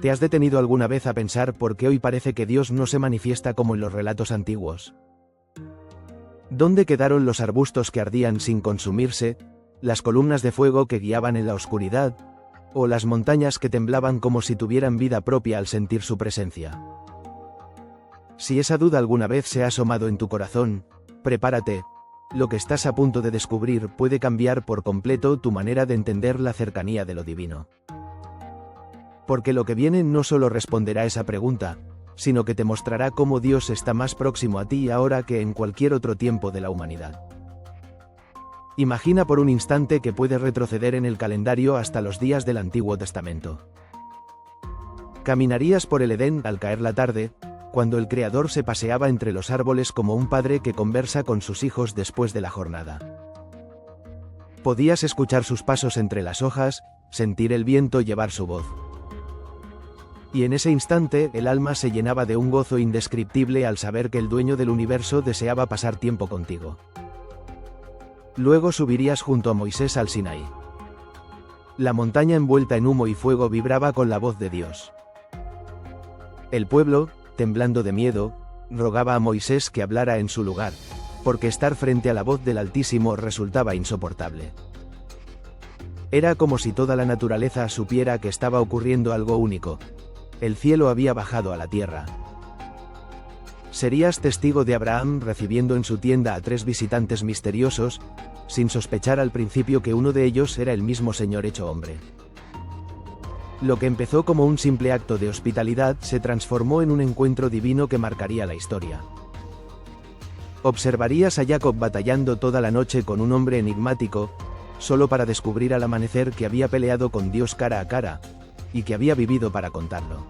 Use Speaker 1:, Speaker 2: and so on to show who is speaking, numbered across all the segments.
Speaker 1: ¿Te has detenido alguna vez a pensar por qué hoy parece que Dios no se manifiesta como en los relatos antiguos? ¿Dónde quedaron los arbustos que ardían sin consumirse, las columnas de fuego que guiaban en la oscuridad, o las montañas que temblaban como si tuvieran vida propia al sentir su presencia? Si esa duda alguna vez se ha asomado en tu corazón, prepárate. Lo que estás a punto de descubrir puede cambiar por completo tu manera de entender la cercanía de lo divino. Porque lo que viene no solo responderá esa pregunta, sino que te mostrará cómo Dios está más próximo a ti ahora que en cualquier otro tiempo de la humanidad. Imagina por un instante que puedes retroceder en el calendario hasta los días del Antiguo Testamento. Caminarías por el Edén al caer la tarde, cuando el Creador se paseaba entre los árboles como un padre que conversa con sus hijos después de la jornada. Podías escuchar sus pasos entre las hojas, sentir el viento llevar su voz. Y en ese instante el alma se llenaba de un gozo indescriptible al saber que el dueño del universo deseaba pasar tiempo contigo. Luego subirías junto a Moisés al Sinaí. La montaña envuelta en humo y fuego vibraba con la voz de Dios. El pueblo, temblando de miedo, rogaba a Moisés que hablara en su lugar, porque estar frente a la voz del Altísimo resultaba insoportable. Era como si toda la naturaleza supiera que estaba ocurriendo algo único. El cielo había bajado a la tierra. Serías testigo de Abraham recibiendo en su tienda a 3 visitantes misteriosos, sin sospechar al principio que uno de ellos era el mismo Señor hecho hombre. Lo que empezó como un simple acto de hospitalidad se transformó en un encuentro divino que marcaría la historia. Observarías a Jacob batallando toda la noche con un hombre enigmático, solo para descubrir al amanecer que había peleado con Dios cara a cara, y que había vivido para contarlo.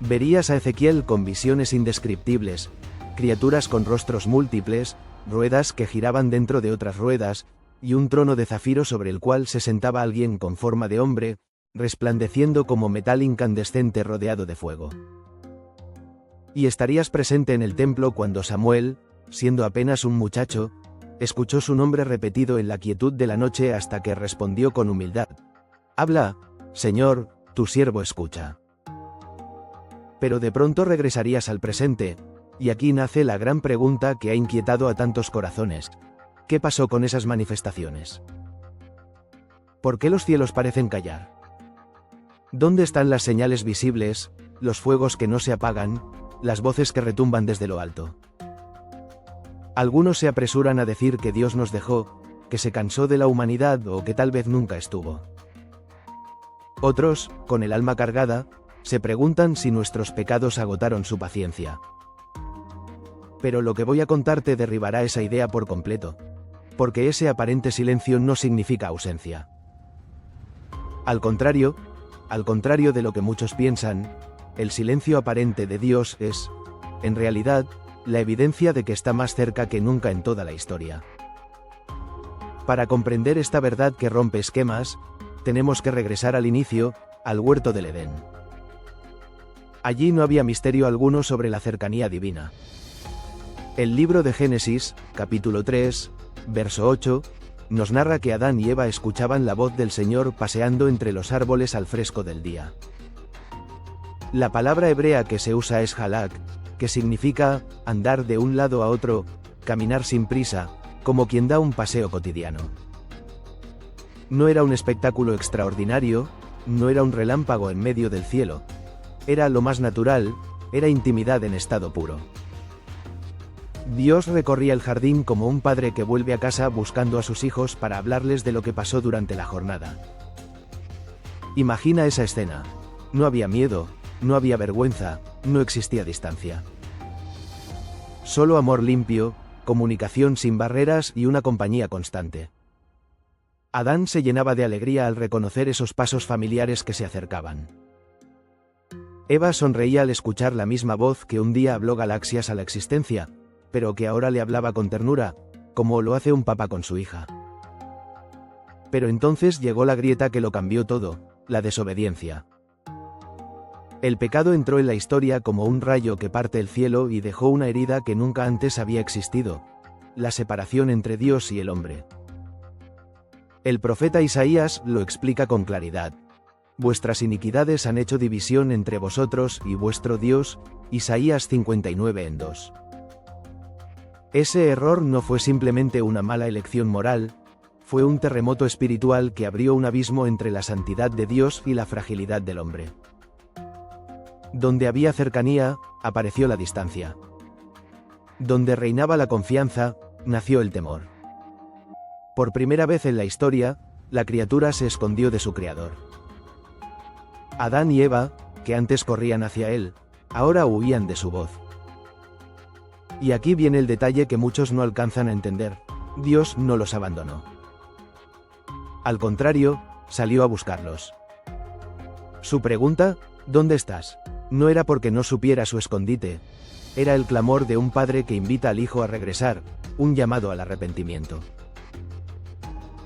Speaker 1: Verías a Ezequiel con visiones indescriptibles, criaturas con rostros múltiples, ruedas que giraban dentro de otras ruedas, y un trono de zafiro sobre el cual se sentaba alguien con forma de hombre, resplandeciendo como metal incandescente rodeado de fuego. Y estarías presente en el templo cuando Samuel, siendo apenas un muchacho, escuchó su nombre repetido en la quietud de la noche hasta que respondió con humildad: «Habla, Señor, tu siervo escucha». Pero de pronto regresarías al presente, y aquí nace la gran pregunta que ha inquietado a tantos corazones: ¿qué pasó con esas manifestaciones? ¿Por qué los cielos parecen callar? ¿Dónde están las señales visibles, los fuegos que no se apagan, las voces que retumban desde lo alto? Algunos se apresuran a decir que Dios nos dejó, que se cansó de la humanidad o que tal vez nunca estuvo. Otros, con el alma cargada, se preguntan si nuestros pecados agotaron su paciencia. Pero lo que voy a contarte derribará esa idea por completo, porque ese aparente silencio no significa ausencia. Al contrario de lo que muchos piensan, el silencio aparente de Dios es, en realidad, la evidencia de que está más cerca que nunca en toda la historia. Para comprender esta verdad que rompe esquemas, tenemos que regresar al inicio, al huerto del Edén. Allí no había misterio alguno sobre la cercanía divina. El libro de Génesis, capítulo 3, verso 8, nos narra que Adán y Eva escuchaban la voz del Señor paseando entre los árboles al fresco del día. La palabra hebrea que se usa es halak, que significa andar de un lado a otro, caminar sin prisa, como quien da un paseo cotidiano. No era un espectáculo extraordinario, no era un relámpago en medio del cielo. Era lo más natural, era intimidad en estado puro. Dios recorría el jardín como un padre que vuelve a casa buscando a sus hijos para hablarles de lo que pasó durante la jornada. Imagina esa escena. No había miedo, no había vergüenza, no existía distancia. Solo amor limpio, comunicación sin barreras y una compañía constante. Adán se llenaba de alegría al reconocer esos pasos familiares que se acercaban. Eva sonreía al escuchar la misma voz que un día habló galaxias a la existencia, pero que ahora le hablaba con ternura, como lo hace un papá con su hija. Pero entonces llegó la grieta que lo cambió todo, la desobediencia. El pecado entró en la historia como un rayo que parte el cielo y dejó una herida que nunca antes había existido: la separación entre Dios y el hombre. El profeta Isaías lo explica con claridad. Vuestras iniquidades han hecho división entre vosotros y vuestro Dios, Isaías 59:2. Ese error no fue simplemente una mala elección moral, fue un terremoto espiritual que abrió un abismo entre la santidad de Dios y la fragilidad del hombre. Donde había cercanía, apareció la distancia. Donde reinaba la confianza, nació el temor. Por primera vez en la historia, la criatura se escondió de su creador. Adán y Eva, que antes corrían hacia él, ahora huían de su voz. Y aquí viene el detalle que muchos no alcanzan a entender: Dios no los abandonó. Al contrario, salió a buscarlos. Su pregunta, ¿dónde estás?, no era porque no supiera su escondite, era el clamor de un padre que invita al hijo a regresar, un llamado al arrepentimiento.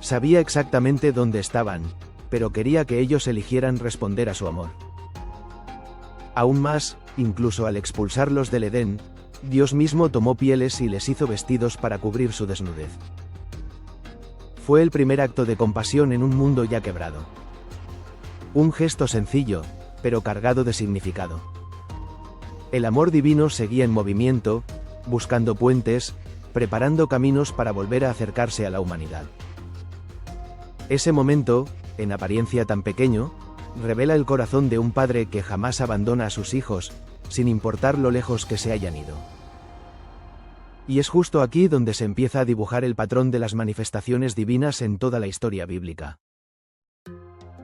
Speaker 1: Sabía exactamente dónde estaban, pero quería que ellos eligieran responder a su amor. Aún más, incluso al expulsarlos del Edén, Dios mismo tomó pieles y les hizo vestidos para cubrir su desnudez. Fue el primer acto de compasión en un mundo ya quebrado. Un gesto sencillo, pero cargado de significado. El amor divino seguía en movimiento, buscando puentes, preparando caminos para volver a acercarse a la humanidad. Ese momento, en apariencia tan pequeño, revela el corazón de un padre que jamás abandona a sus hijos, sin importar lo lejos que se hayan ido. Y es justo aquí donde se empieza a dibujar el patrón de las manifestaciones divinas en toda la historia bíblica.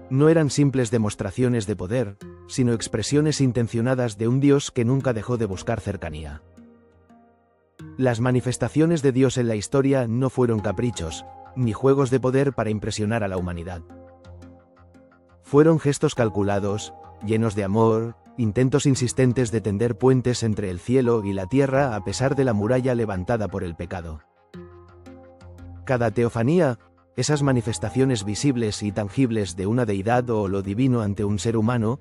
Speaker 1: No eran simples demostraciones de poder, sino expresiones intencionadas de un Dios que nunca dejó de buscar cercanía. Las manifestaciones de Dios en la historia no fueron caprichos, ni juegos de poder para impresionar a la humanidad. Fueron gestos calculados, llenos de amor, intentos insistentes de tender puentes entre el cielo y la tierra a pesar de la muralla levantada por el pecado. Cada teofanía, esas manifestaciones visibles y tangibles de una deidad o lo divino ante un ser humano,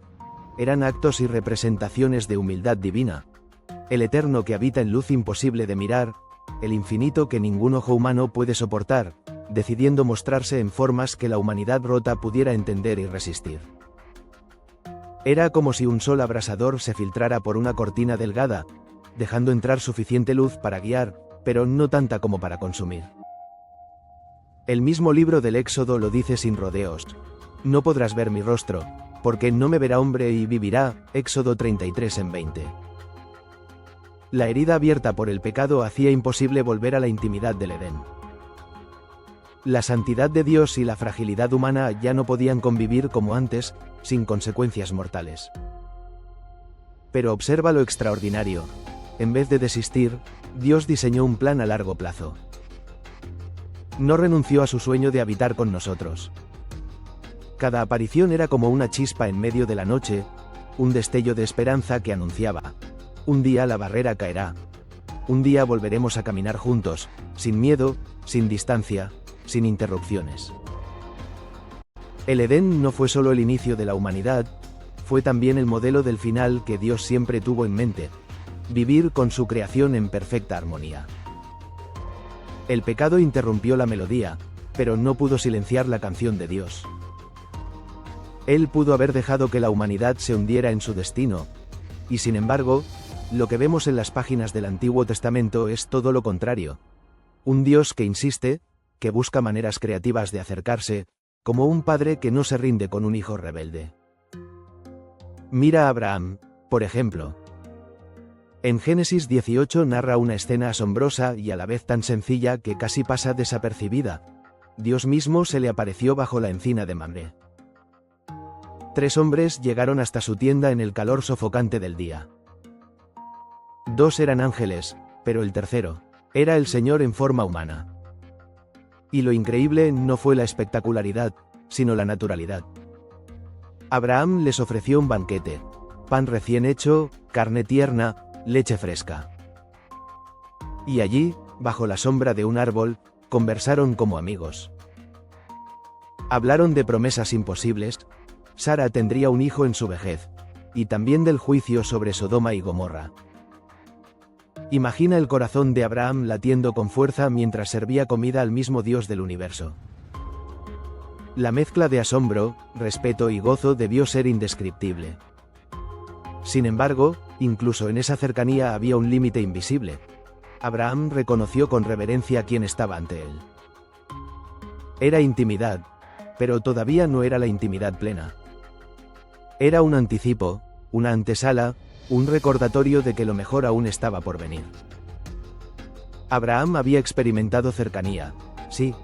Speaker 1: eran actos y representaciones de humildad divina, el eterno que habita en luz imposible de mirar, el infinito que ningún ojo humano puede soportar, decidiendo mostrarse en formas que la humanidad rota pudiera entender y resistir. Era como si un sol abrasador se filtrara por una cortina delgada, dejando entrar suficiente luz para guiar, pero no tanta como para consumir. El mismo libro del Éxodo lo dice sin rodeos: no podrás ver mi rostro, porque no me verá hombre y vivirá, Éxodo 33:20. La herida abierta por el pecado hacía imposible volver a la intimidad del Edén. La santidad de Dios y la fragilidad humana ya no podían convivir como antes, sin consecuencias mortales. Pero observa lo extraordinario: en vez de desistir, Dios diseñó un plan a largo plazo. No renunció a su sueño de habitar con nosotros. Cada aparición era como una chispa en medio de la noche, un destello de esperanza que anunciaba: un día la barrera caerá, un día volveremos a caminar juntos, sin miedo, sin distancia, sin interrupciones. El Edén no fue solo el inicio de la humanidad, fue también el modelo del final que Dios siempre tuvo en mente: vivir con su creación en perfecta armonía. El pecado interrumpió la melodía, pero no pudo silenciar la canción de Dios. Él pudo haber dejado que la humanidad se hundiera en su destino, y sin embargo, lo que vemos en las páginas del Antiguo Testamento es todo lo contrario: un Dios que insiste, que busca maneras creativas de acercarse, como un padre que no se rinde con un hijo rebelde. Mira a Abraham, por ejemplo. En Génesis 18 narra una escena asombrosa y a la vez tan sencilla que casi pasa desapercibida: Dios mismo se le apareció bajo la encina de Mamre. 3 hombres llegaron hasta su tienda en el calor sofocante del día. 2 eran ángeles, pero el tercero era el Señor en forma humana. Y lo increíble no fue la espectacularidad, sino la naturalidad. Abraham les ofreció un banquete: pan recién hecho, carne tierna, leche fresca. Y allí, bajo la sombra de un árbol, conversaron como amigos. Hablaron de promesas imposibles: Sara tendría un hijo en su vejez, y también del juicio sobre Sodoma y Gomorra. Imagina el corazón de Abraham latiendo con fuerza mientras servía comida al mismo Dios del universo. La mezcla de asombro, respeto y gozo debió ser indescriptible. Sin embargo, incluso en esa cercanía había un límite invisible. Abraham reconoció con reverencia quién estaba ante él. Era intimidad, pero todavía no era la intimidad plena. Era un anticipo, una antesala, un recordatorio de que lo mejor aún estaba por venir. Abraham había experimentado cercanía, sí,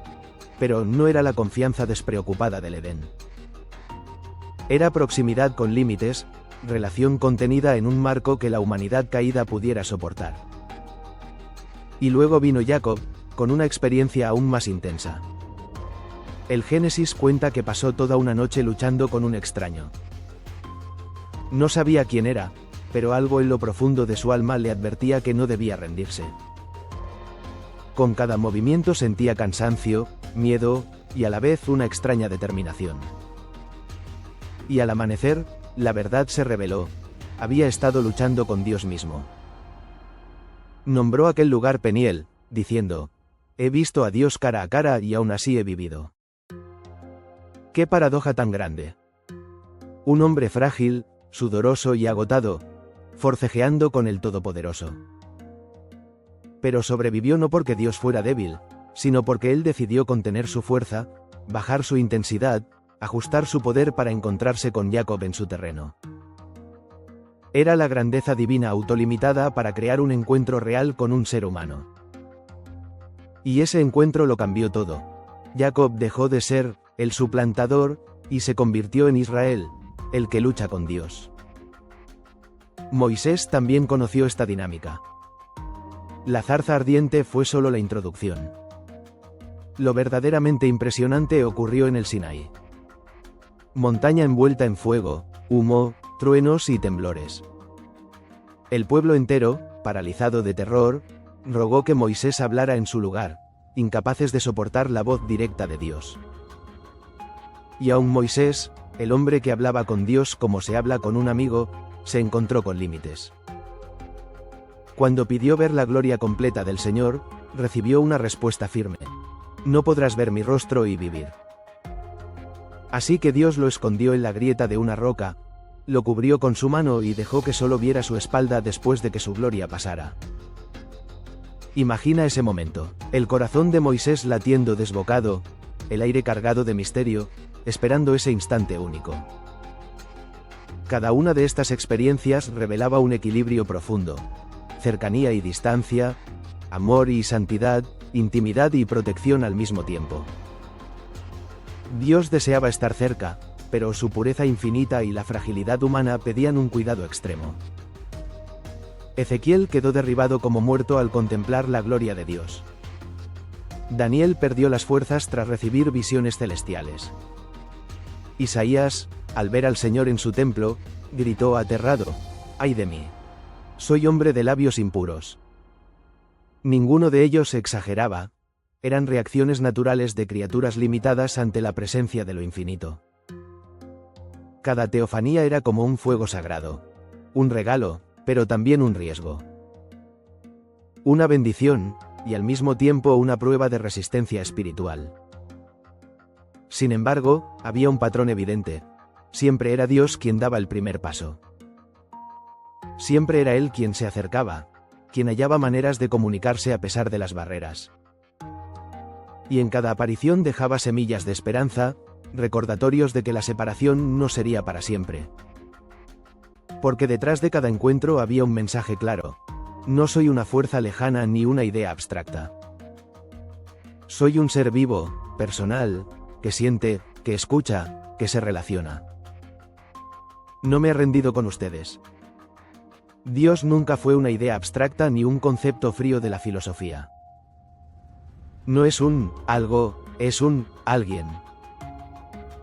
Speaker 1: pero no era la confianza despreocupada del Edén. Era proximidad con límites, relación contenida en un marco que la humanidad caída pudiera soportar. Y luego vino Jacob, con una experiencia aún más intensa. El Génesis cuenta que pasó toda una noche luchando con un extraño. No sabía quién era, pero algo en lo profundo de su alma le advertía que no debía rendirse. Con cada movimiento sentía cansancio, miedo, y a la vez una extraña determinación. Y al amanecer, la verdad se reveló: había estado luchando con Dios mismo. Nombró aquel lugar Peniel, diciendo: he visto a Dios cara a cara y aún así he vivido. ¡Qué paradoja tan grande! Un hombre frágil, sudoroso y agotado, forcejeando con el Todopoderoso. Pero sobrevivió no porque Dios fuera débil, sino porque él decidió contener su fuerza, bajar su intensidad, ajustar su poder para encontrarse con Jacob en su terreno. Era la grandeza divina autolimitada para crear un encuentro real con un ser humano. Y ese encuentro lo cambió todo. Jacob dejó de ser el suplantador y se convirtió en Israel, el que lucha con Dios. Moisés también conoció esta dinámica. La zarza ardiente fue solo la introducción. Lo verdaderamente impresionante ocurrió en el Sinaí. Montaña envuelta en fuego, humo, truenos y temblores. El pueblo entero, paralizado de terror, rogó que Moisés hablara en su lugar, incapaces de soportar la voz directa de Dios. Y aun Moisés, el hombre que hablaba con Dios como se habla con un amigo, se encontró con límites. Cuando pidió ver la gloria completa del Señor, recibió una respuesta firme: no podrás ver mi rostro y vivir. Así que Dios lo escondió en la grieta de una roca, lo cubrió con su mano y dejó que solo viera su espalda después de que su gloria pasara. Imagina ese momento, el corazón de Moisés latiendo desbocado, el aire cargado de misterio, esperando ese instante único. Cada una de estas experiencias revelaba un equilibrio profundo: cercanía y distancia, amor y santidad, intimidad y protección al mismo tiempo. Dios deseaba estar cerca, pero su pureza infinita y la fragilidad humana pedían un cuidado extremo. Ezequiel quedó derribado como muerto al contemplar la gloria de Dios. Daniel perdió las fuerzas tras recibir visiones celestiales. Isaías, al ver al Señor en su templo, gritó aterrado: ¡ay de mí! Soy hombre de labios impuros. Ninguno de ellos exageraba, eran reacciones naturales de criaturas limitadas ante la presencia de lo infinito. Cada teofanía era como un fuego sagrado, un regalo, pero también un riesgo. Una bendición, y al mismo tiempo una prueba de resistencia espiritual. Sin embargo, había un patrón evidente: siempre era Dios quien daba el primer paso. Siempre era Él quien se acercaba, quien hallaba maneras de comunicarse a pesar de las barreras. Y en cada aparición dejaba semillas de esperanza, recordatorios de que la separación no sería para siempre. Porque detrás de cada encuentro había un mensaje claro: no soy una fuerza lejana ni una idea abstracta. Soy un ser vivo, personal, que siente, que escucha, que se relaciona. No me he rendido con ustedes. Dios nunca fue una idea abstracta ni un concepto frío de la filosofía. No es un algo, es un alguien.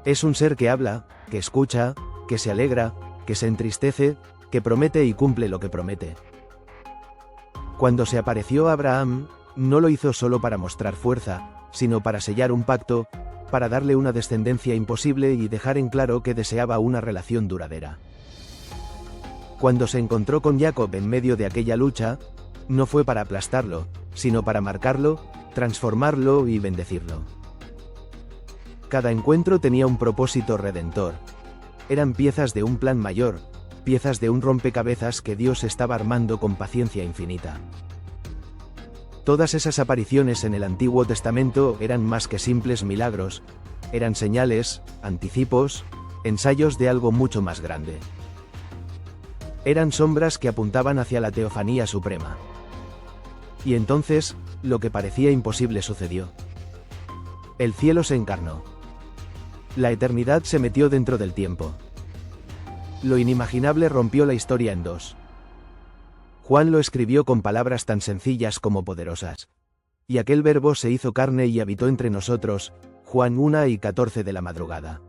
Speaker 1: Es un ser que habla, que escucha, que se alegra, que se entristece, que promete y cumple lo que promete. Cuando se apareció a Abraham, no lo hizo solo para mostrar fuerza, sino para sellar un pacto, para darle una descendencia imposible y dejar en claro que deseaba una relación duradera. Cuando se encontró con Jacob en medio de aquella lucha, no fue para aplastarlo, sino para marcarlo, transformarlo y bendecirlo. Cada encuentro tenía un propósito redentor. Eran piezas de un plan mayor, piezas de un rompecabezas que Dios estaba armando con paciencia infinita. Todas esas apariciones en el Antiguo Testamento eran más que simples milagros, eran señales, anticipos, ensayos de algo mucho más grande. Eran sombras que apuntaban hacia la teofanía suprema. Y entonces, lo que parecía imposible sucedió. El cielo se encarnó. La eternidad se metió dentro del tiempo. Lo inimaginable rompió la historia en dos. Juan lo escribió con palabras tan sencillas como poderosas. Y aquel verbo se hizo carne y habitó entre nosotros, Juan 1:14 de la madrugada.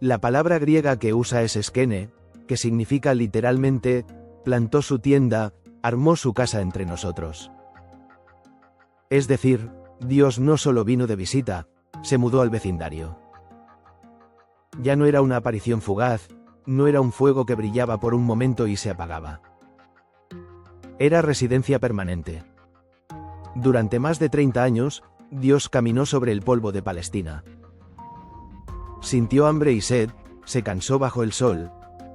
Speaker 1: La palabra griega que usa es skene, que significa literalmente, plantó su tienda, armó su casa entre nosotros. Es decir, Dios no solo vino de visita, se mudó al vecindario. Ya no era una aparición fugaz, no era un fuego que brillaba por un momento y se apagaba. Era residencia permanente. Durante más de 30 años, Dios caminó sobre el polvo de Palestina. Sintió hambre y sed, se cansó bajo el sol,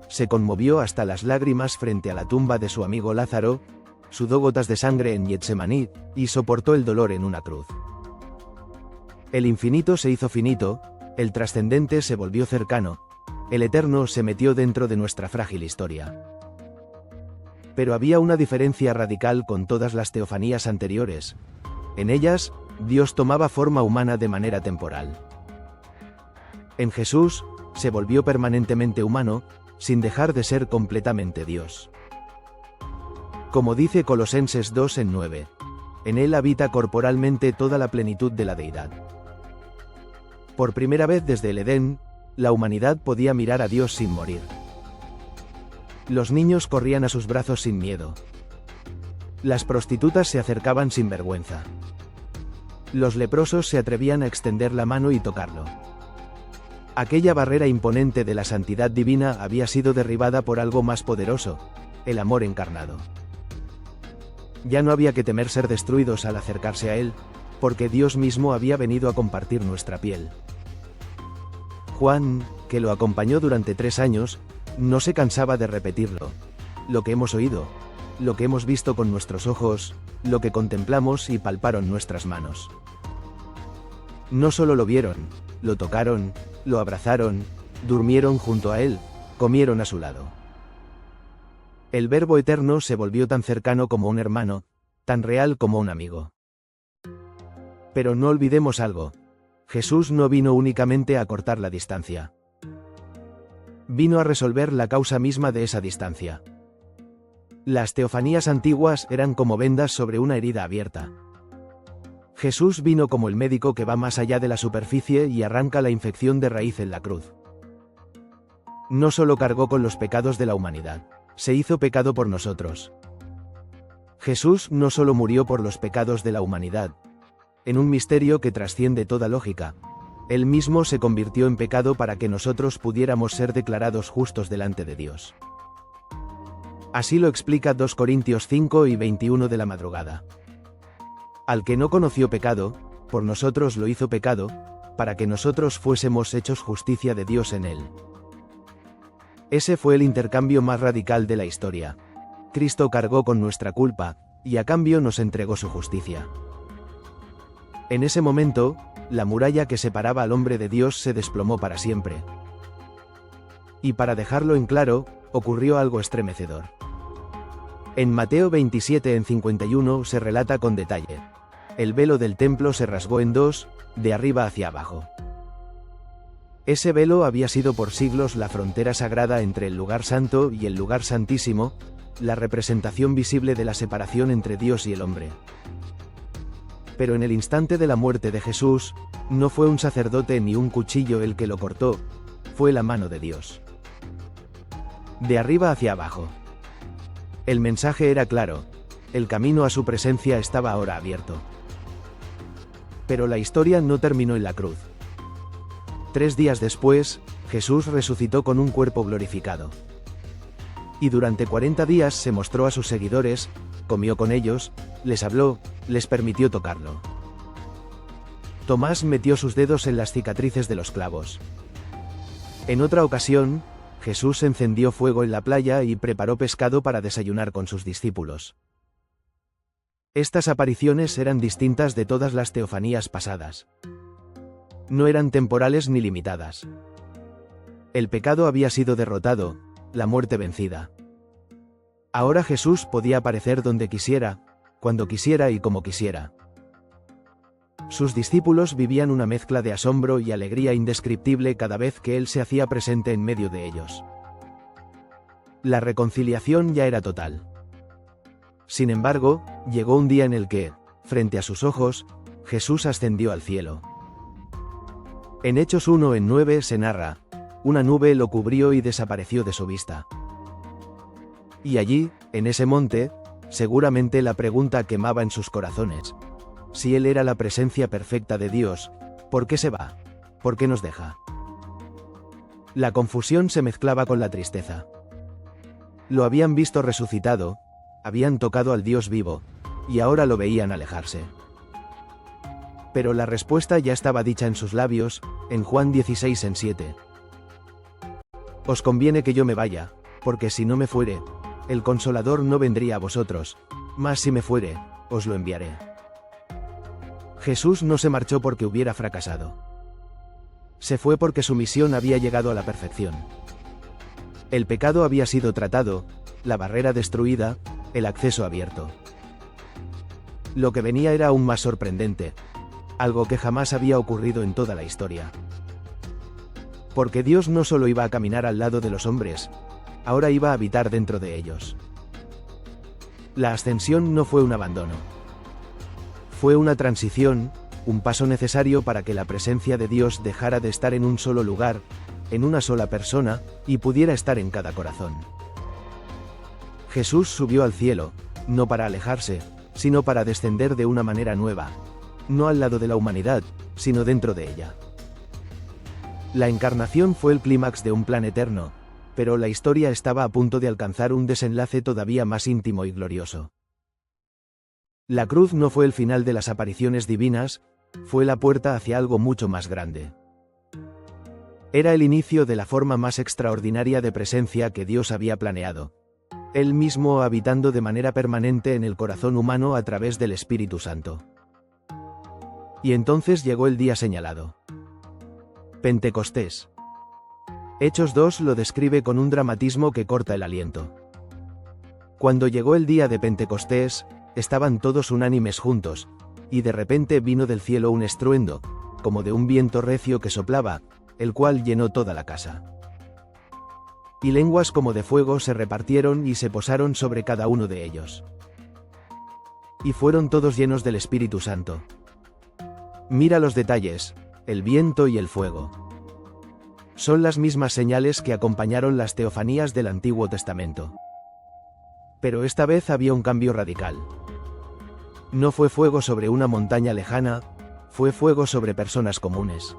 Speaker 1: se conmovió hasta las lágrimas frente a la tumba de su amigo Lázaro, sudó gotas de sangre en Getsemaní, y soportó el dolor en una cruz. El infinito se hizo finito, el trascendente se volvió cercano, el eterno se metió dentro de nuestra frágil historia. Pero había una diferencia radical con todas las teofanías anteriores. En ellas, Dios tomaba forma humana de manera temporal. En Jesús, se volvió permanentemente humano, sin dejar de ser completamente Dios. Como dice Colosenses 2:9, en él habita corporalmente toda la plenitud de la deidad. Por primera vez desde el Edén, la humanidad podía mirar a Dios sin morir. Los niños corrían a sus brazos sin miedo. Las prostitutas se acercaban sin vergüenza. Los leprosos se atrevían a extender la mano y tocarlo. Aquella barrera imponente de la santidad divina había sido derribada por algo más poderoso, el amor encarnado. Ya no había que temer ser destruidos al acercarse a él, porque Dios mismo había venido a compartir nuestra piel. Juan, que lo acompañó durante 3 años, no se cansaba de repetirlo. Lo que hemos oído, lo que hemos visto con nuestros ojos, lo que contemplamos y palparon nuestras manos. No solo lo vieron, lo tocaron, lo abrazaron, durmieron junto a él, comieron a su lado. El Verbo eterno se volvió tan cercano como un hermano, tan real como un amigo. Pero no olvidemos algo. Jesús no vino únicamente a cortar la distancia. Vino a resolver la causa misma de esa distancia. Las teofanías antiguas eran como vendas sobre una herida abierta. Jesús vino como el médico que va más allá de la superficie y arranca la infección de raíz en la cruz. No solo cargó con los pecados de la humanidad, se hizo pecado por nosotros. Jesús no solo murió por los pecados de la humanidad. En un misterio que trasciende toda lógica, él mismo se convirtió en pecado para que nosotros pudiéramos ser declarados justos delante de Dios. Así lo explica 2 Corintios 5:21 de la madrugada. Al que no conoció pecado, por nosotros lo hizo pecado, para que nosotros fuésemos hechos justicia de Dios en él. Ese fue el intercambio más radical de la historia. Cristo cargó con nuestra culpa, y a cambio nos entregó su justicia. En ese momento, la muralla que separaba al hombre de Dios se desplomó para siempre. Y para dejarlo en claro, ocurrió algo estremecedor. En Mateo 27:51 se relata con detalle. El velo del templo se rasgó en dos, de arriba hacia abajo. Ese velo había sido por siglos la frontera sagrada entre el lugar santo y el lugar santísimo, la representación visible de la separación entre Dios y el hombre. Pero en el instante de la muerte de Jesús, no fue un sacerdote ni un cuchillo el que lo cortó, fue la mano de Dios. De arriba hacia abajo. El mensaje era claro, el camino a su presencia estaba ahora abierto. Pero la historia no terminó en la cruz. 3 días después, Jesús resucitó con un cuerpo glorificado. Y durante 40 días se mostró a sus seguidores, comió con ellos, les habló, les permitió tocarlo. Tomás metió sus dedos en las cicatrices de los clavos. En otra ocasión, Jesús encendió fuego en la playa y preparó pescado para desayunar con sus discípulos. Estas apariciones eran distintas de todas las teofanías pasadas. No eran temporales ni limitadas. El pecado había sido derrotado, la muerte vencida. Ahora Jesús podía aparecer donde quisiera, cuando quisiera y como quisiera. Sus discípulos vivían una mezcla de asombro y alegría indescriptible cada vez que Él se hacía presente en medio de ellos. La reconciliación ya era total. Sin embargo, llegó un día en el que, frente a sus ojos, Jesús ascendió al cielo. En Hechos 1:9 se narra: una nube lo cubrió y desapareció de su vista. Y allí, en ese monte, seguramente la pregunta quemaba en sus corazones. Si Él era la presencia perfecta de Dios, ¿por qué se va? ¿Por qué nos deja? La confusión se mezclaba con la tristeza. Lo habían visto resucitado, habían tocado al Dios vivo, y ahora lo veían alejarse. Pero la respuesta ya estaba dicha en sus labios, en Juan 16:7. Os conviene que yo me vaya, porque si no me fuere, el Consolador no vendría a vosotros, mas si me fuere, os lo enviaré. Jesús no se marchó porque hubiera fracasado. Se fue porque su misión había llegado a la perfección. El pecado había sido tratado, la barrera destruida, el acceso abierto. Lo que venía era aún más sorprendente, algo que jamás había ocurrido en toda la historia. Porque Dios no solo iba a caminar al lado de los hombres, ahora iba a habitar dentro de ellos. La ascensión no fue un abandono. Fue una transición, un paso necesario para que la presencia de Dios dejara de estar en un solo lugar, en una sola persona, y pudiera estar en cada corazón. Jesús subió al cielo, no para alejarse, sino para descender de una manera nueva, no al lado de la humanidad, sino dentro de ella. La encarnación fue el clímax de un plan eterno, pero la historia estaba a punto de alcanzar un desenlace todavía más íntimo y glorioso. La cruz no fue el final de las apariciones divinas, fue la puerta hacia algo mucho más grande. Era el inicio de la forma más extraordinaria de presencia que Dios había planeado, Él mismo habitando de manera permanente en el corazón humano a través del Espíritu Santo. Y entonces llegó el día señalado. Pentecostés. Hechos 2 lo describe con un dramatismo que corta el aliento. Cuando llegó el día de Pentecostés, estaban todos unánimes juntos, y de repente vino del cielo un estruendo, como de un viento recio que soplaba, el cual llenó toda la casa. Y lenguas como de fuego se repartieron y se posaron sobre cada uno de ellos. Y fueron todos llenos del Espíritu Santo. Mira los detalles, el viento y el fuego. Son las mismas señales que acompañaron las teofanías del Antiguo Testamento. Pero esta vez había un cambio radical. No fue fuego sobre una montaña lejana, fue fuego sobre personas comunes.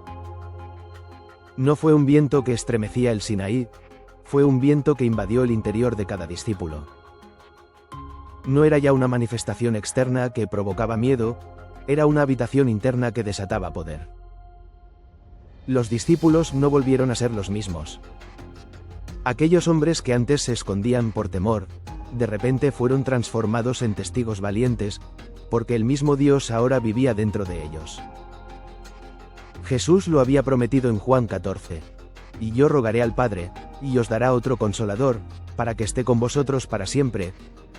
Speaker 1: No fue un viento que estremecía el Sinaí, fue un viento que invadió el interior de cada discípulo. No era ya una manifestación externa que provocaba miedo, era una habitación interna que desataba poder. Los discípulos no volvieron a ser los mismos. Aquellos hombres que antes se escondían por temor, de repente fueron transformados en testigos valientes, porque el mismo Dios ahora vivía dentro de ellos. Jesús lo había prometido en Juan 14. Y yo rogaré al Padre, y os dará otro Consolador, para que esté con vosotros para siempre,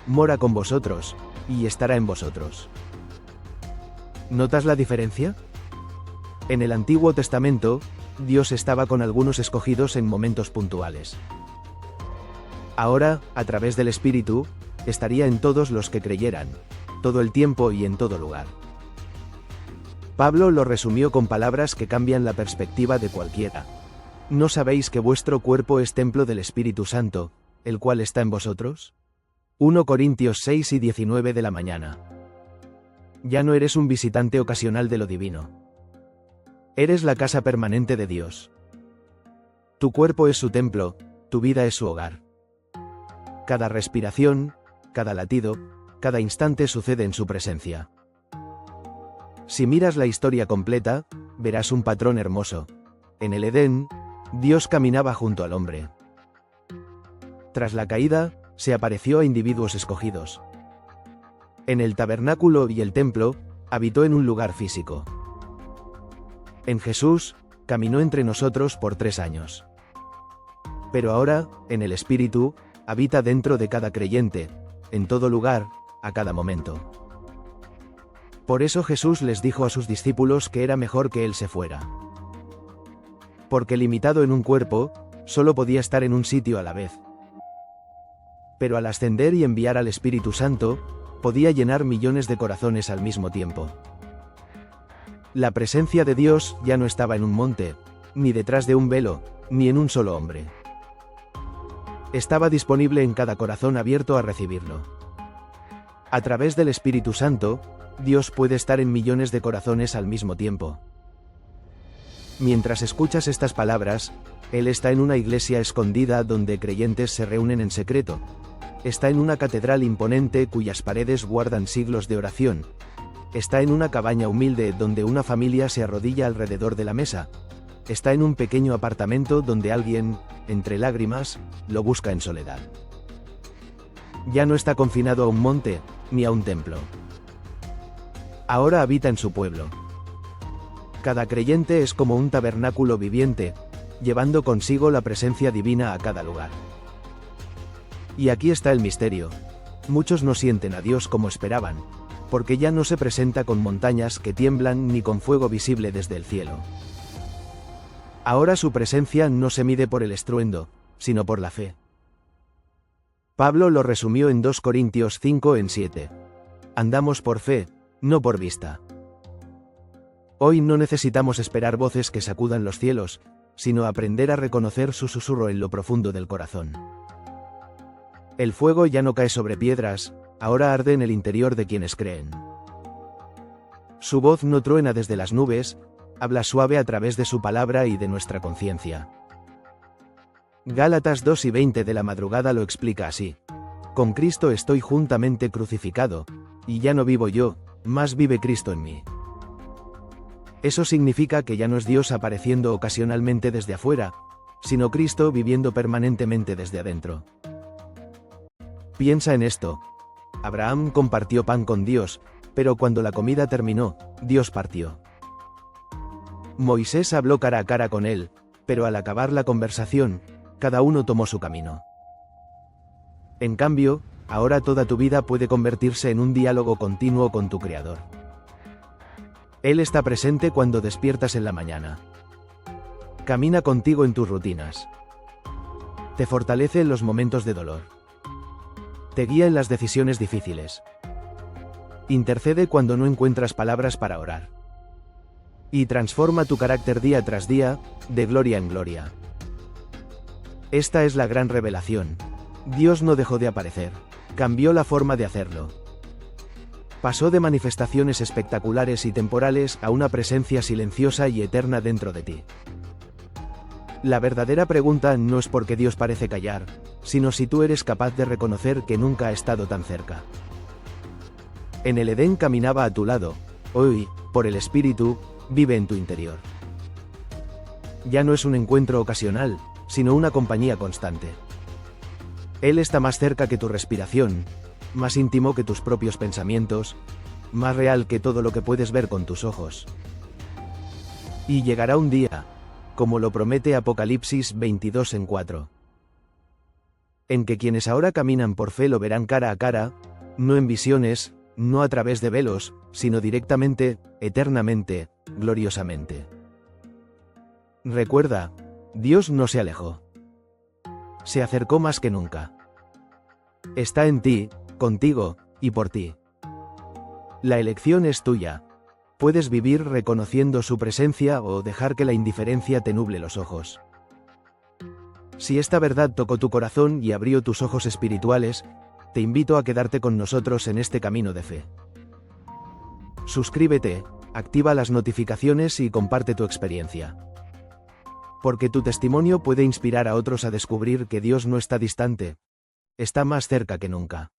Speaker 1: mora con vosotros, y estará en vosotros. ¿Notas la diferencia? En el Antiguo Testamento, Dios estaba con algunos escogidos en momentos puntuales. Ahora, a través del Espíritu, estaría en todos los que creyeran, todo el tiempo y en todo lugar. Pablo lo resumió con palabras que cambian la perspectiva de cualquiera. ¿No sabéis que vuestro cuerpo es templo del Espíritu Santo, el cual está en vosotros? 1 Corintios 6:19 de la mañana. Ya no eres un visitante ocasional de lo divino. Eres la casa permanente de Dios. Tu cuerpo es su templo, tu vida es su hogar. Cada respiración, cada latido, cada instante sucede en su presencia. Si miras la historia completa, verás un patrón hermoso. En el Edén, Dios caminaba junto al hombre. Tras la caída, se apareció a individuos escogidos. En el tabernáculo y el templo, habitó en un lugar físico. En Jesús, caminó entre nosotros por 3 años. Pero ahora, en el Espíritu, habita dentro de cada creyente, en todo lugar, a cada momento. Por eso Jesús les dijo a sus discípulos que era mejor que Él se fuera. Porque limitado en un cuerpo, solo podía estar en un sitio a la vez. Pero al ascender y enviar al Espíritu Santo, podía llenar millones de corazones al mismo tiempo. La presencia de Dios ya no estaba en un monte, ni detrás de un velo, ni en un solo hombre. Estaba disponible en cada corazón abierto a recibirlo. A través del Espíritu Santo, Dios puede estar en millones de corazones al mismo tiempo. Mientras escuchas estas palabras, Él está en una iglesia escondida donde creyentes se reúnen en secreto. Está en una catedral imponente cuyas paredes guardan siglos de oración. Está en una cabaña humilde donde una familia se arrodilla alrededor de la mesa. Está en un pequeño apartamento donde alguien, entre lágrimas, lo busca en soledad. Ya no está confinado a un monte, ni a un templo. Ahora habita en su pueblo. Cada creyente es como un tabernáculo viviente, llevando consigo la presencia divina a cada lugar. Y aquí está el misterio. Muchos no sienten a Dios como esperaban, porque ya no se presenta con montañas que tiemblan ni con fuego visible desde el cielo. Ahora su presencia no se mide por el estruendo, sino por la fe. Pablo lo resumió en 2 Corintios 5:7. Andamos por fe, no por vista. Hoy no necesitamos esperar voces que sacudan los cielos, sino aprender a reconocer su susurro en lo profundo del corazón. El fuego ya no cae sobre piedras, ahora arde en el interior de quienes creen. Su voz no truena desde las nubes, habla suave a través de su palabra y de nuestra conciencia. Gálatas 2:20 de la madrugada lo explica así. Con Cristo estoy juntamente crucificado, y ya no vivo yo, mas vive Cristo en mí. Eso significa que ya no es Dios apareciendo ocasionalmente desde afuera, sino Cristo viviendo permanentemente desde adentro. Piensa en esto. Abraham compartió pan con Dios, pero cuando la comida terminó, Dios partió. Moisés habló cara a cara con él, pero al acabar la conversación, cada uno tomó su camino. En cambio, ahora toda tu vida puede convertirse en un diálogo continuo con tu Creador. Él está presente cuando despiertas en la mañana. Camina contigo en tus rutinas. Te fortalece en los momentos de dolor. Te guía en las decisiones difíciles. Intercede cuando no encuentras palabras para orar. Y transforma tu carácter día tras día, de gloria en gloria. Esta es la gran revelación. Dios no dejó de aparecer, cambió la forma de hacerlo. Pasó de manifestaciones espectaculares y temporales a una presencia silenciosa y eterna dentro de ti. La verdadera pregunta no es por qué Dios parece callar, sino si tú eres capaz de reconocer que nunca ha estado tan cerca. En el Edén caminaba a tu lado, hoy, por el Espíritu, vive en tu interior. Ya no es un encuentro ocasional, sino una compañía constante. Él está más cerca que tu respiración, más íntimo que tus propios pensamientos, más real que todo lo que puedes ver con tus ojos. Y llegará un día, como lo promete Apocalipsis 22:4, en que quienes ahora caminan por fe lo verán cara a cara, no en visiones, no a través de velos, sino directamente, eternamente, gloriosamente. Recuerda, Dios no se alejó. Se acercó más que nunca. Está en ti, contigo, y por ti. La elección es tuya. Puedes vivir reconociendo su presencia o dejar que la indiferencia te nuble los ojos. Si esta verdad tocó tu corazón y abrió tus ojos espirituales, te invito a quedarte con nosotros en este camino de fe. Suscríbete, activa las notificaciones y comparte tu experiencia. Porque tu testimonio puede inspirar a otros a descubrir que Dios no está distante, está más cerca que nunca.